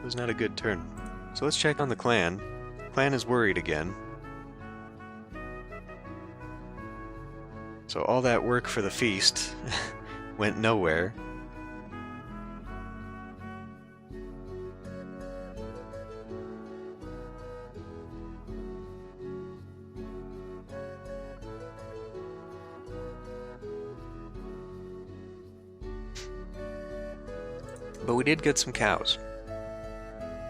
was not a good turn. So let's check on the clan. Clan is worried again. So all that work for the feast went nowhere. But we did get some cows.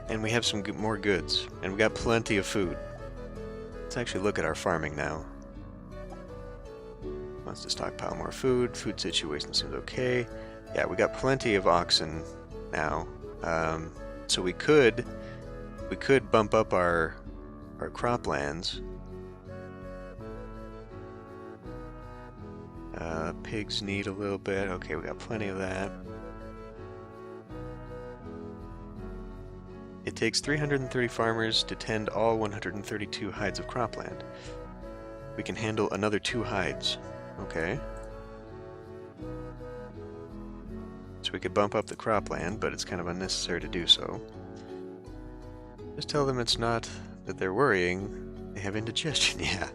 And we have some more goods. And we got plenty of food. Let's actually look at our farming now. Wants to stockpile more food. Food situation seems okay. Yeah, we got plenty of oxen now. So we could bump up our croplands. Pigs need a little bit. Okay, we got plenty of that. It takes 330 farmers to tend all 132 hides of cropland. We can handle another 2 hides. Okay. So we could bump up the cropland, but it's kind of unnecessary to do so. Just tell them it's not that they're worrying. They have indigestion, yeah.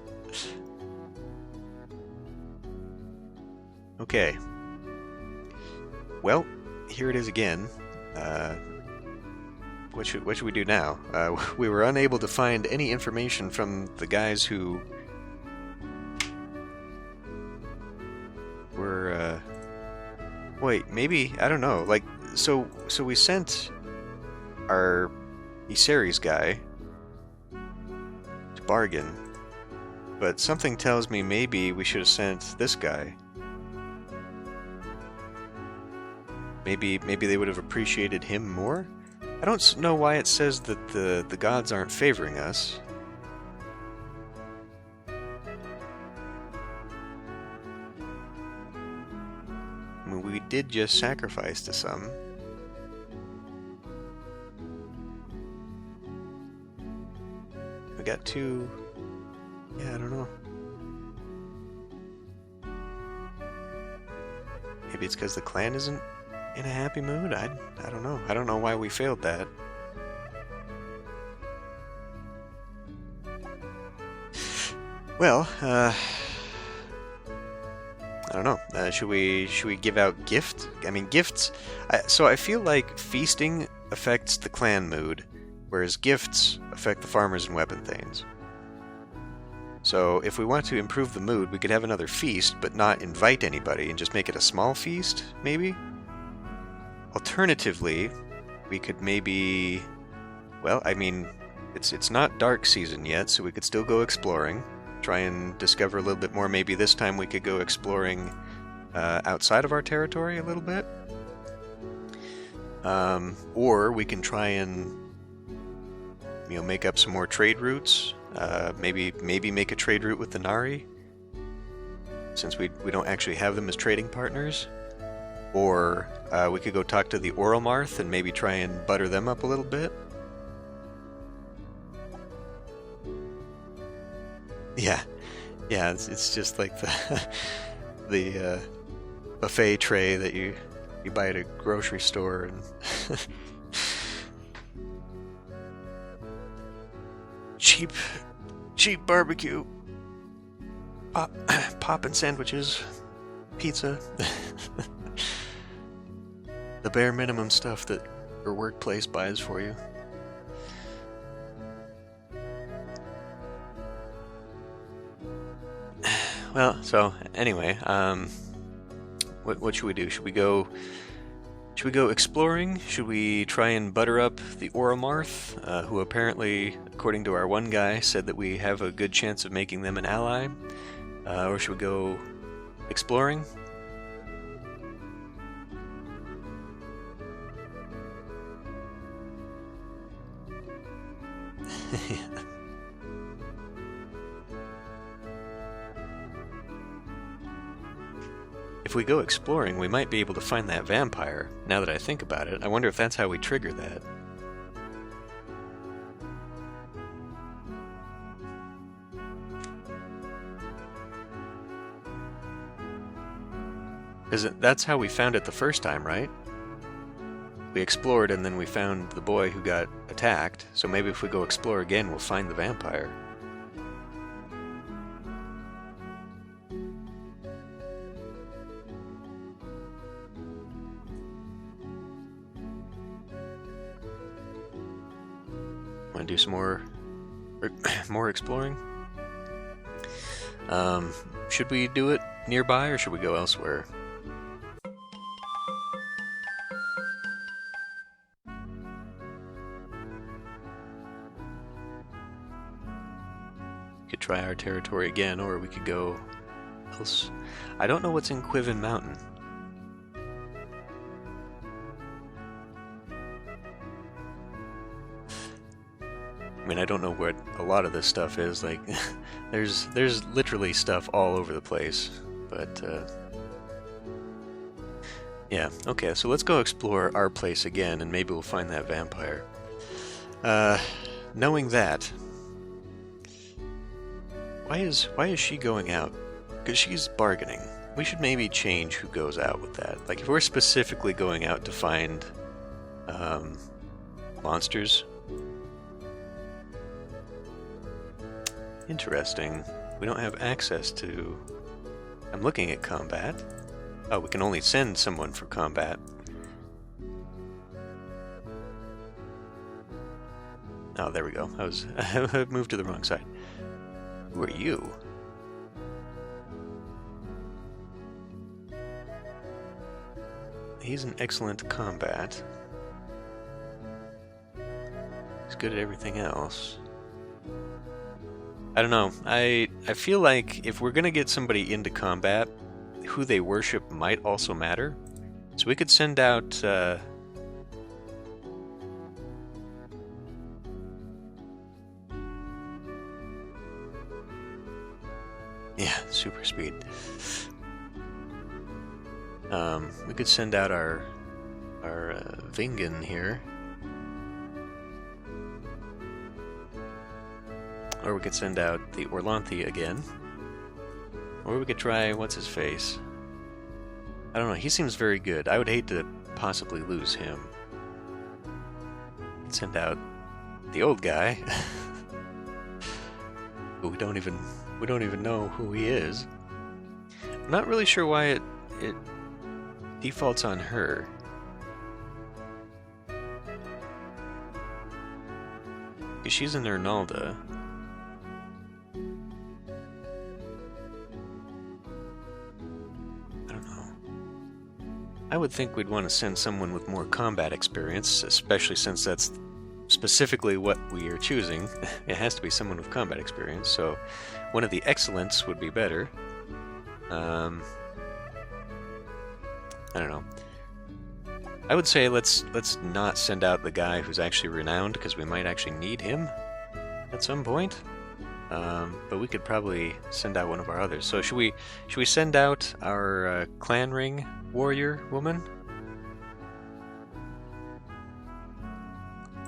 Okay. Well, here it is again. What should we do now? We were unable to find any information from the guys who were, wait, maybe, I don't know, like, so we sent our Iseries guy to bargain, but something tells me maybe we should have sent this guy. Maybe they would have appreciated him more? I don't know why it says that the gods aren't favoring us. I mean, we did just sacrifice to some. We got 2... Yeah, I don't know. Maybe it's because the clan isn't in a happy mood? I don't know. I don't know why we failed that. Well, I don't know. Should we give out gifts? I mean, gifts. So I feel like feasting affects the clan mood, whereas gifts affect the farmers and weapon thanes. So if we want to improve the mood, we could have another feast, but not invite anybody and just make it a small feast, maybe? Alternatively, we could maybe... Well, I mean, it's not dark season yet, so we could still go exploring. Try and discover a little bit more. Maybe this time we could go exploring outside of our territory a little bit. Or we can try and make up some more trade routes. Maybe make a trade route with the Nari, since we don't actually have them as trading partners. Or we could go talk to the Oralmarth and maybe try and butter them up a little bit. Yeah, it's just like the buffet tray that you buy at a grocery store, and cheap barbecue, poppin' sandwiches, pizza, the bare minimum stuff that your workplace buys for you. Well, so anyway, what should we do? Should we go exploring? Should we try and butter up the Oralmarth, who apparently, according to our one guy, said that we have a good chance of making them an ally? Or should we go exploring? If we go exploring, we might be able to find that vampire. Now that I think about it, I wonder if that's how we trigger that. That's how we found it the first time, right? we explored and then we found the boy who got attacked, so maybe if we go explore again, we'll find the vampire. Want to do some more exploring? Should we do it nearby or should we go elsewhere? Could try our territory again, or we could go else. I don't know what's in Quiven Mountain. I mean, I don't know what a lot of this stuff is. Like, there's literally stuff all over the place. But yeah, okay. So let's go explore our place again, and maybe we'll find that vampire. Knowing that, why is she going out? Because she's bargaining. We should maybe change who goes out with that. Like, if we're specifically going out to find monsters. Interesting. We don't have access to... I'm looking at combat. Oh, we can only send someone for combat. Oh, there we go. I moved to the wrong side. Who are you? He's an excellent combat. He's good at everything else. I don't know. I feel like if we're gonna get somebody into combat, who they worship might also matter. So we could send out yeah, super speed. We could send out our Vingan here. Or we could send out the Orlanthi again. Or we could try what's-his-face. I don't know, he seems very good. I would hate to possibly lose him. Send out the old guy. But we don't even know who he is. I'm not really sure why it defaults on her. Because she's in Ernalda. I would think we'd want to send someone with more combat experience, especially since that's specifically what we are choosing. It has to be someone with combat experience, so one of the excellents would be better. I don't know. I would say let's not send out the guy who's actually renowned, because we might actually need him at some point. But we could probably send out one of our others. So should we send out our clan ring warrior woman?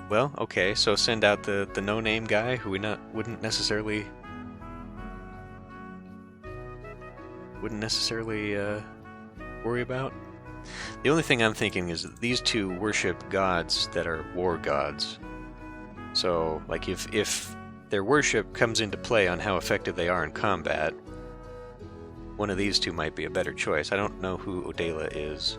Well, okay, so send out the no-name guy who we wouldn't necessarily worry about. The only thing I'm thinking is that these two worship gods that are war gods. So, like, if their worship comes into play on how effective they are in combat, one of these two might be a better choice. I don't know who Odela is.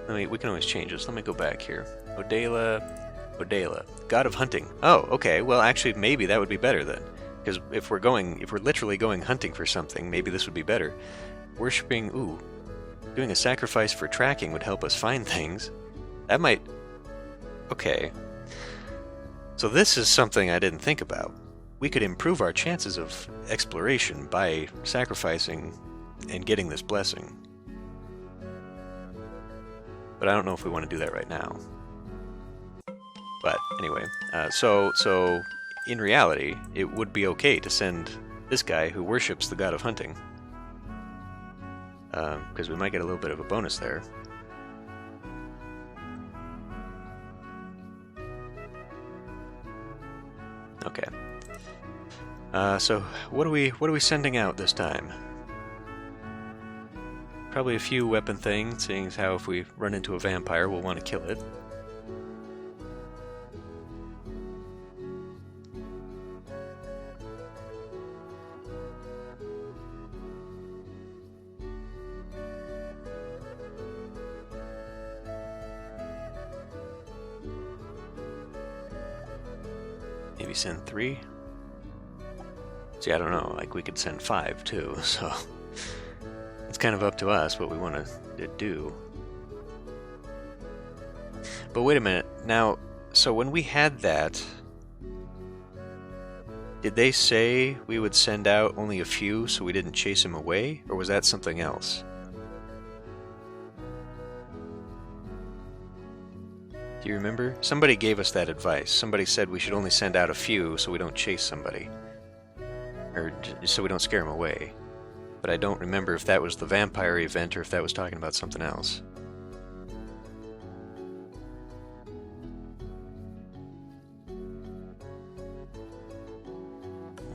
We can always change this. Let me go back here. Odela, god of hunting. Oh, okay. Well, actually, maybe that would be better then, because if we're literally going hunting for something, maybe this would be better. Worshipping, doing a sacrifice for tracking would help us find things. That might... Okay. So this is something I didn't think about. We could improve our chances of exploration by sacrificing and getting this blessing. But I don't know if we want to do that right now. But anyway, so in reality, it would be okay to send this guy who worships the god of hunting. Because we might get a little bit of a bonus there. Okay. So what are we sending out this time? Probably a few weapon things, seeing as how if we run into a vampire, we'll want to kill it. Maybe send 3? See, I don't know, like we could send 5 too, so it's kind of up to us what we want to do. But wait a minute, now, so when we had that, did they say we would send out only a few so we didn't chase him away, or was that something else? Do you remember? Somebody gave us that advice. Somebody said we should only send out a few so we don't chase somebody. Or so we don't scare him away. But I don't remember if that was the vampire event or if that was talking about something else.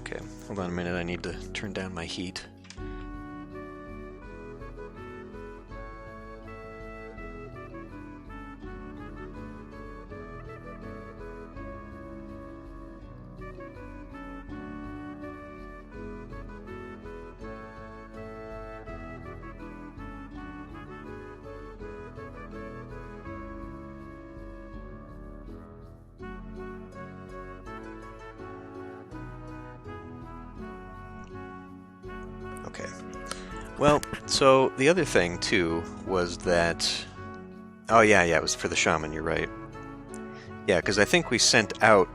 Okay, hold on a minute. I need to turn down my heat. Okay. Well, so the other thing, too, was that... Oh, yeah, it was for the shaman, you're right. Yeah, because I think we sent out,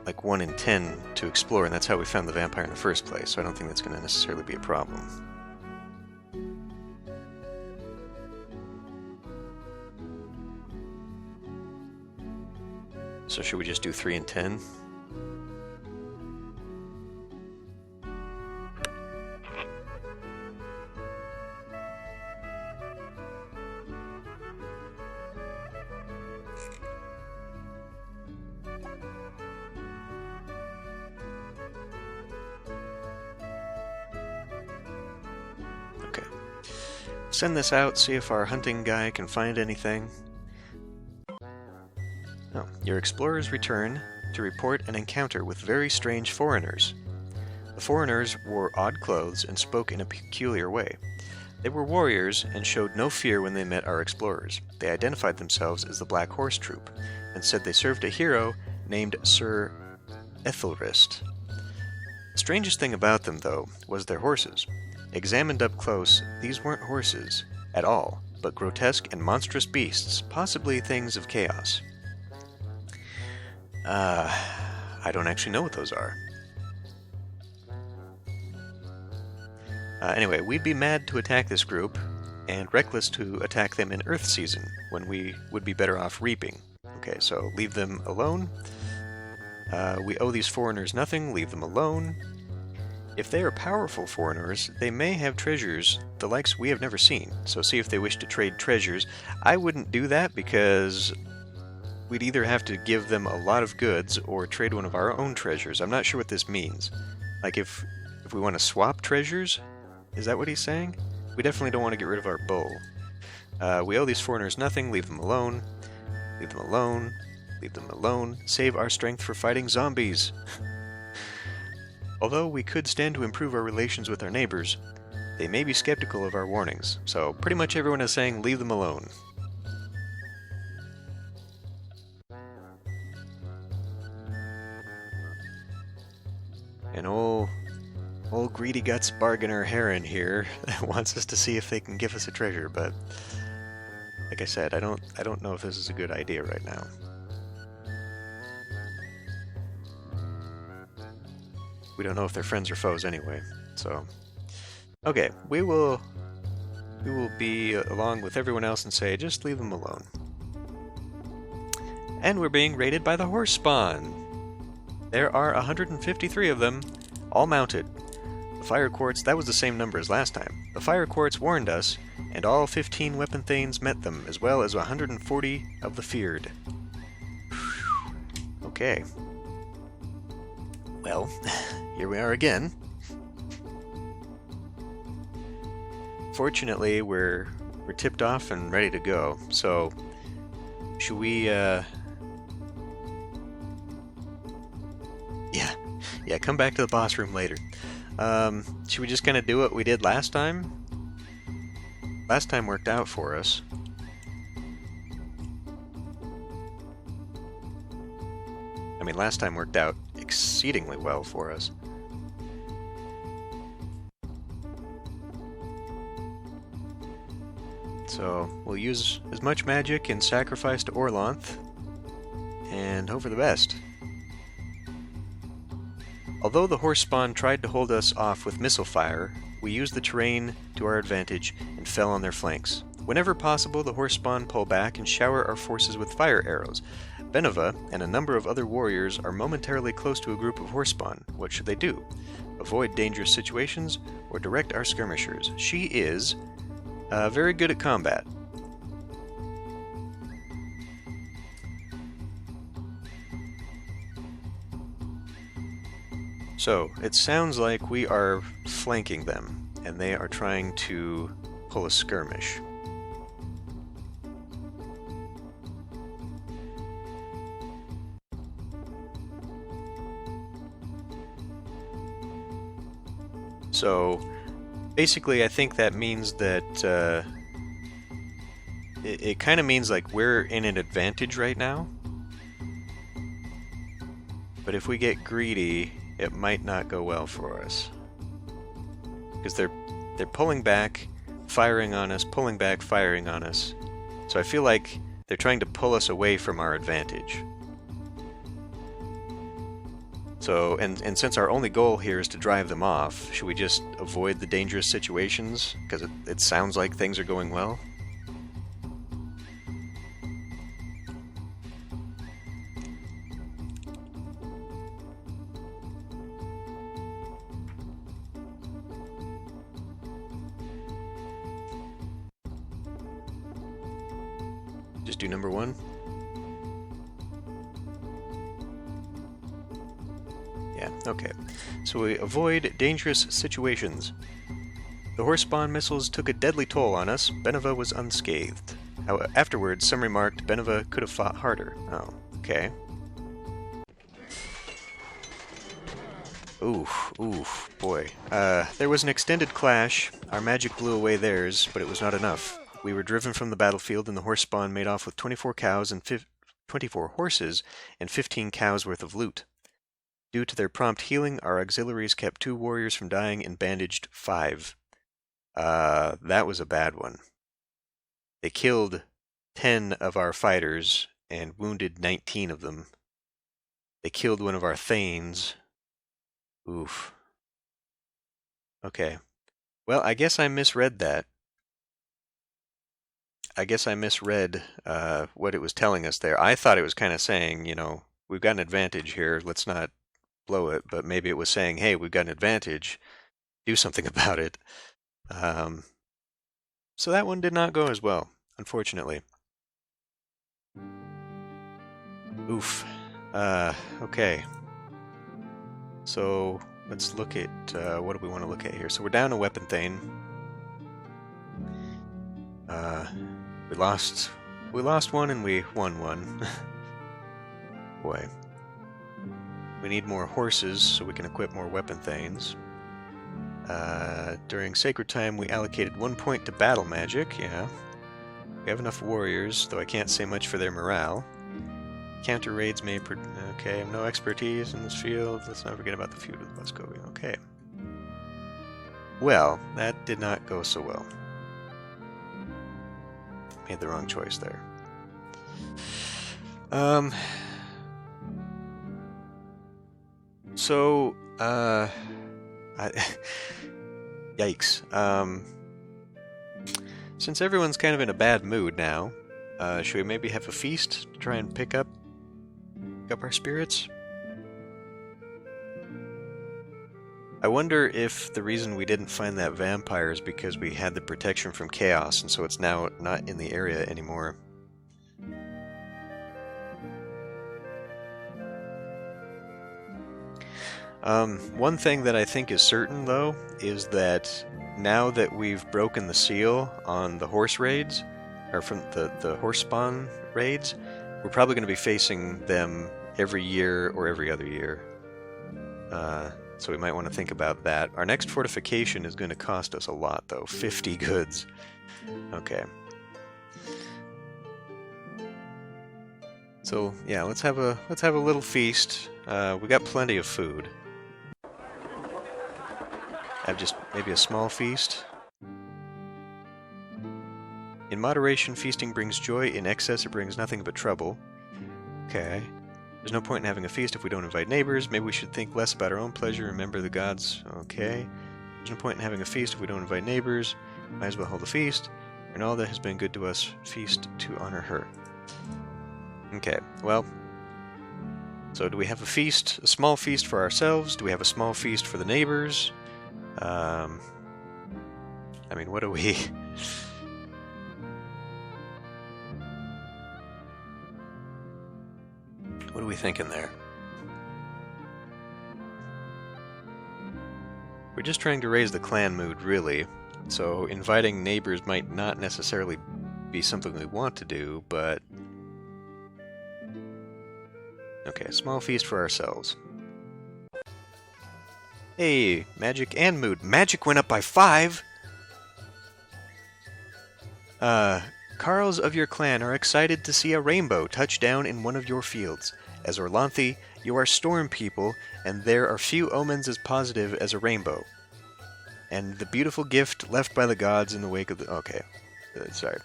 like, 1 in 10 to explore, and that's how we found the vampire in the first place, so I don't think that's going to necessarily be a problem. So should we just do 3 and 10? Okay. Send this out, see if our hunting guy can find anything. Oh, your explorers return to report an encounter with very strange foreigners. The foreigners wore odd clothes and spoke in a peculiar way. They were warriors and showed no fear when they met our explorers. They identified themselves as the Black Horse Troop and said they served a hero named Sir Ethelrist. The strangest thing about them, though, was their horses. Examined up close, these weren't horses at all, but grotesque and monstrous beasts, possibly things of chaos. I don't actually know what those are. Anyway, we'd be mad to attack this group, and reckless to attack them in Earth season, when we would be better off reaping. Okay, so leave them alone. We owe these foreigners nothing, leave them alone. If they are powerful foreigners, they may have treasures, the likes we have never seen, so see if they wish to trade treasures. I wouldn't do that because we'd either have to give them a lot of goods or trade one of our own treasures. I'm not sure what this means. Like if we want to swap treasures? Is that what he's saying? We definitely don't want to get rid of our bull. We owe these foreigners nothing, leave them alone. Leave them alone. Leave them alone. Save our strength for fighting zombies. Although we could stand to improve our relations with our neighbors, they may be skeptical of our warnings, so pretty much everyone is saying leave them alone. And old greedy guts bargainer Heron here wants us to see if they can give us a treasure, but like I said, I don't know if this is a good idea right now. We don't know if they're friends or foes anyway, so okay, we will be along with everyone else and say just leave them alone. And we're being raided by the horse spawn. There are 153 of them, all mounted. The fire quartz, that was the same number as last time. The fire quartz warned us, and all 15 weapon thanes met them, as well as 140 of the feared. Okay. Well, here we are again. fortunately, we're tipped off and ready to go. So, should we? Yeah. Come back to the boss room later. Should we just kind of do what we did last time? Last time worked out for us. I mean, last time worked out exceedingly well for us. So, we'll use as much magic and sacrifice to Orlanth, and hope for the best. Although the horse spawn tried to hold us off with missile fire, we used the terrain to our advantage and fell on their flanks. Whenever possible, the horse spawn pull back and shower our forces with fire arrows. Benova and a number of other warriors are momentarily close to a group of horse spawn. What should they do? Avoid dangerous situations or direct our skirmishers? She is very good at combat. So, it sounds like we are flanking them, and they are trying to pull a skirmish. So, basically, I think that means that it kind of means like we're in an advantage right now. But if we get greedy, it might not go well for us. Because they're pulling back, firing on us, pulling back, firing on us. So I feel like they're trying to pull us away from our advantage. So, and since our only goal here is to drive them off, should we just avoid the dangerous situations? Because it sounds like things are going well. Just do number one. Yeah, okay. So we avoid dangerous situations. The horse spawn missiles took a deadly toll on us. Benova was unscathed. Afterwards, some remarked Benova could have fought harder. Oh, okay. Oof, boy. There was an extended clash. Our magic blew away theirs, but it was not enough. We were driven from the battlefield, and the horse spawn made off with 24 cows and 24 horses and 15 cows worth of loot. Due to their prompt healing, our auxiliaries kept 2 warriors from dying and bandaged 5. That was a bad one. They killed 10 of our fighters and wounded 19 of them. They killed one of our thanes. Oof. Okay. Well, I guess I misread that. I guess I misread what it was telling us there. I thought it was kind of saying, you know, we've got an advantage here, let's not blow it, but maybe it was saying, hey, we've got an advantage, do something about it. So that one did not go as well, unfortunately. Oof. Okay. So let's look at, what do we want to look at here? So we're down a weapon thane. We lost one and we won one. Boy. We need more horses so we can equip more weapon thanes. During Sacred Time, we allocated 1 point to battle magic, yeah. We have enough warriors, though I can't say much for their morale. Counter raids may... Okay, I have no expertise in this field. Let's not forget about the feud with Muscovy. Okay. Well, that did not go so well. Made the wrong choice there. So, yikes. Since everyone's kind of in a bad mood now, should we maybe have a feast to try and pick up our spirits? I wonder if the reason we didn't find that vampire is because we had the protection from chaos, and so it's now not in the area anymore. One thing that I think is certain, though, is that now that we've broken the seal on the horse raids, or from the horse spawn raids, we're probably going to be facing them every year or every other year. So we might want to think about that. Our next fortification is going to cost us a lot, though. 50 goods. Okay. So yeah, let's have a little feast. We got plenty of food. Have just maybe a small feast. In moderation, feasting brings joy. In excess, it brings nothing but trouble. Okay. There's no point in having a feast if we don't invite neighbors. Maybe we should think less about our own pleasure and remember the gods. Okay. There's no point in having a feast if we don't invite neighbors. Might as well hold a feast. And all that has been good to us, feast to honor her. Okay, well, so do we have a feast, a small feast for ourselves? Do we have a small feast for the neighbors? I mean, what do we... What are we thinking there? We're just trying to raise the clan mood, really. So inviting neighbors might not necessarily be something we want to do, but... Okay, a small feast for ourselves. Hey, magic and mood. Magic went up by 5! Carls of your clan are excited to see a rainbow touch down in one of your fields. As Orlanthi, you are storm people, and there are few omens as positive as a rainbow. And the beautiful gift left by the gods in the wake of the... Okay, sorry.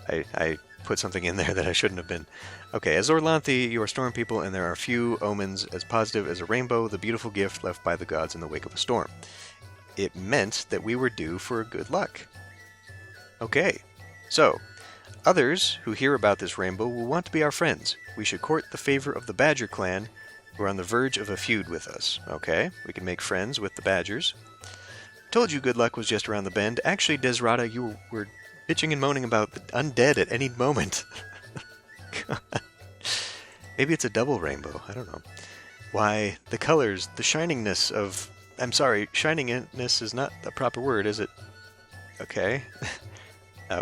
I put something in there that I shouldn't have been. Okay, as Orlanthi, you are storm people, and there are few omens as positive as a rainbow, the beautiful gift left by the gods in the wake of a storm. It meant that we were due for good luck. Okay, so... Others who hear about this rainbow will want to be our friends. We should court the favor of the Badger clan, who are on the verge of a feud with us. Okay, we can make friends with the Badgers. Told you good luck was just around the bend. Actually, Desrata, you were bitching and moaning about the undead at any moment. Maybe it's a double rainbow. I don't know. Why, the colors, the shiningness of... I'm sorry, shiningness is not a proper word, is it? Okay.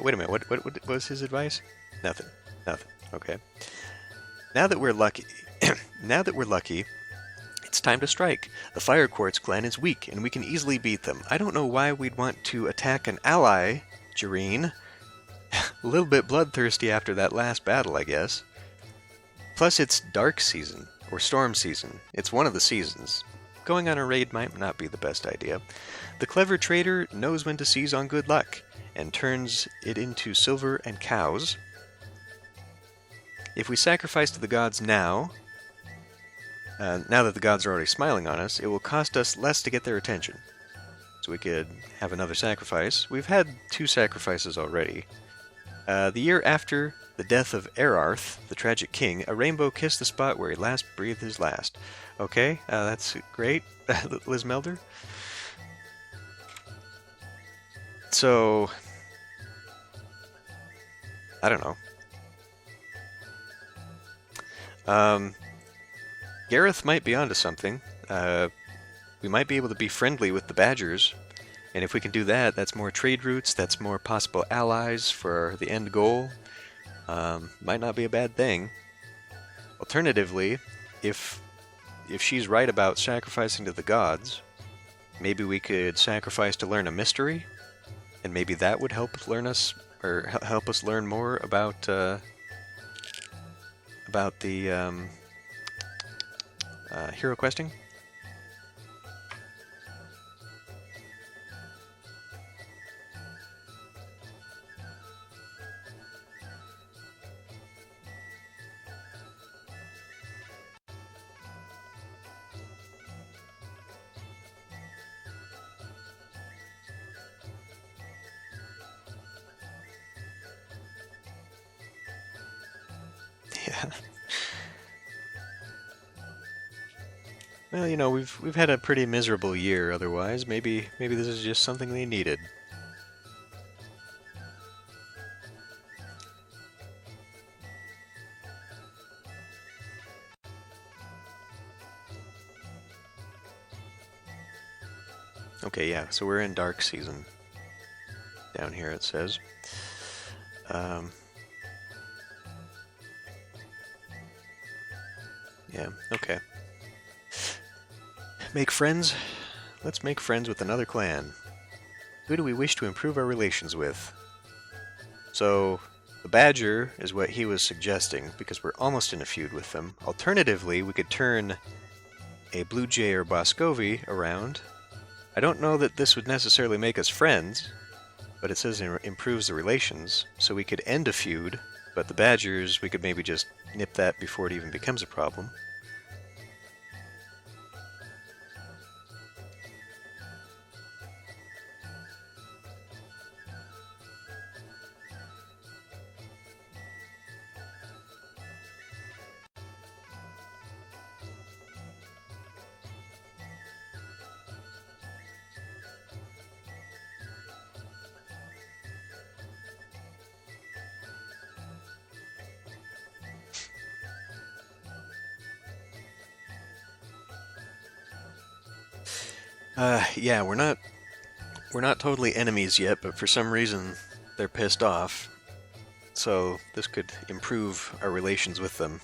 Wait a minute, what was his advice? Nothing. Okay. Now that we're lucky, it's time to strike. The Fire Quartz clan is weak, and we can easily beat them. I don't know why we'd want to attack an ally, Jareen. A little bit bloodthirsty after that last battle, I guess. Plus, it's dark season, or storm season. It's one of the seasons. Going on a raid might not be the best idea. The clever trader knows when to seize on good luck, and turns it into silver and cows. If we sacrifice to the gods now that the gods are already smiling on us, it will cost us less to get their attention. So we could have another sacrifice. We've had 2 sacrifices already. The year after the death of Erarth, the tragic king, a rainbow kissed the spot where he last breathed his last. Okay, that's great, Liz Melder. So, I don't know. Gareth might be onto something. We might be able to be friendly with the Badgers, and if we can do that, that's more trade routes, that's more possible allies for the end goal. Might not be a bad thing. Alternatively, if she's right about sacrificing to the gods, maybe we could sacrifice to learn a mystery? And maybe that would help learn us, or help us learn more about the hero questing. Yeah. Well, you know, we've had a pretty miserable year otherwise. Maybe this is just something they needed. Okay, yeah, so we're in dark season. down here, it says. Yeah, okay. Make friends? Let's make friends with another clan. Who do we wish to improve our relations with? So, the Badger is what he was suggesting, because we're almost in a feud with them. Alternatively, we could turn a Blue Jay or Boscovy around. I don't know that this would necessarily make us friends, but it says it improves the relations, so we could end a feud, but the Badgers, we could maybe just nip that before it even becomes a problem. Yeah, we're not totally enemies yet, but for some reason they're pissed off. So this could improve our relations with them.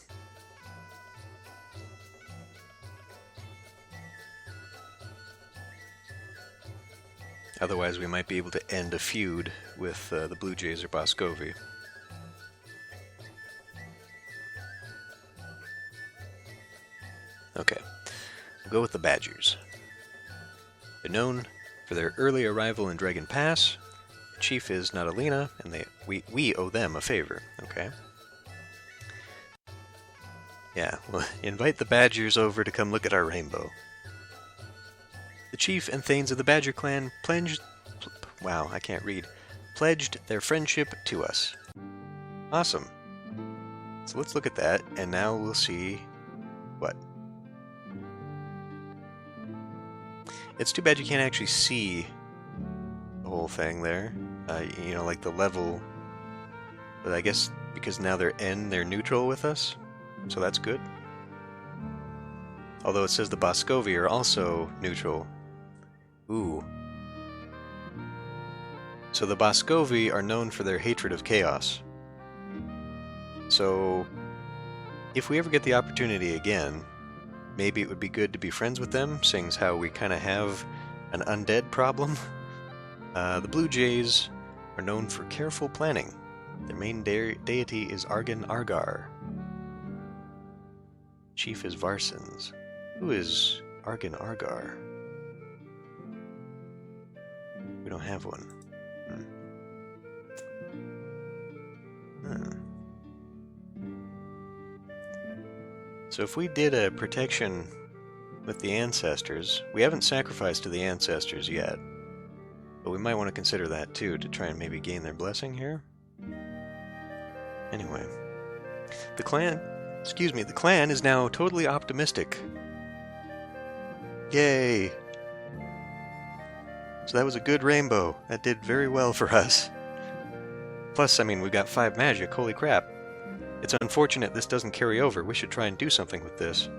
Otherwise, we might be able to end a feud with the Blue Jays or Boscovy. Okay, we'll go with the Badgers. They're known for their early arrival in Dragon Pass. The chief is Natalina, and we owe them a favor. Okay. Yeah, we'll invite the Badgers over to come look at our rainbow. The chief and Thanes of the Badger clan pledged their friendship to us. Awesome. So let's look at that, and now we'll see what. It's too bad you can't actually see the whole thing there. You know, like the level. But I guess because now they're neutral with us, so that's good. Although it says the Boscovy are also neutral. Ooh. So the Boscovy are known for their hatred of chaos. So, if we ever get the opportunity again, maybe it would be good to be friends with them, seeing as how we kind of have an undead problem. The Blue Jays are known for careful planning. Their main deity is Argan Argar. Chief is Varsins. Who is Argan Argar? We don't have one. So if we did a protection with the ancestors, we haven't sacrificed to the ancestors yet, but we might want to consider that too, to try and maybe gain their blessing here. Anyway, the clan is now totally optimistic. Yay! So that was a good rainbow. That did very well for us. Plus, I mean, we got 5 magic, holy crap. It's unfortunate this doesn't carry over. We should try and do something with this.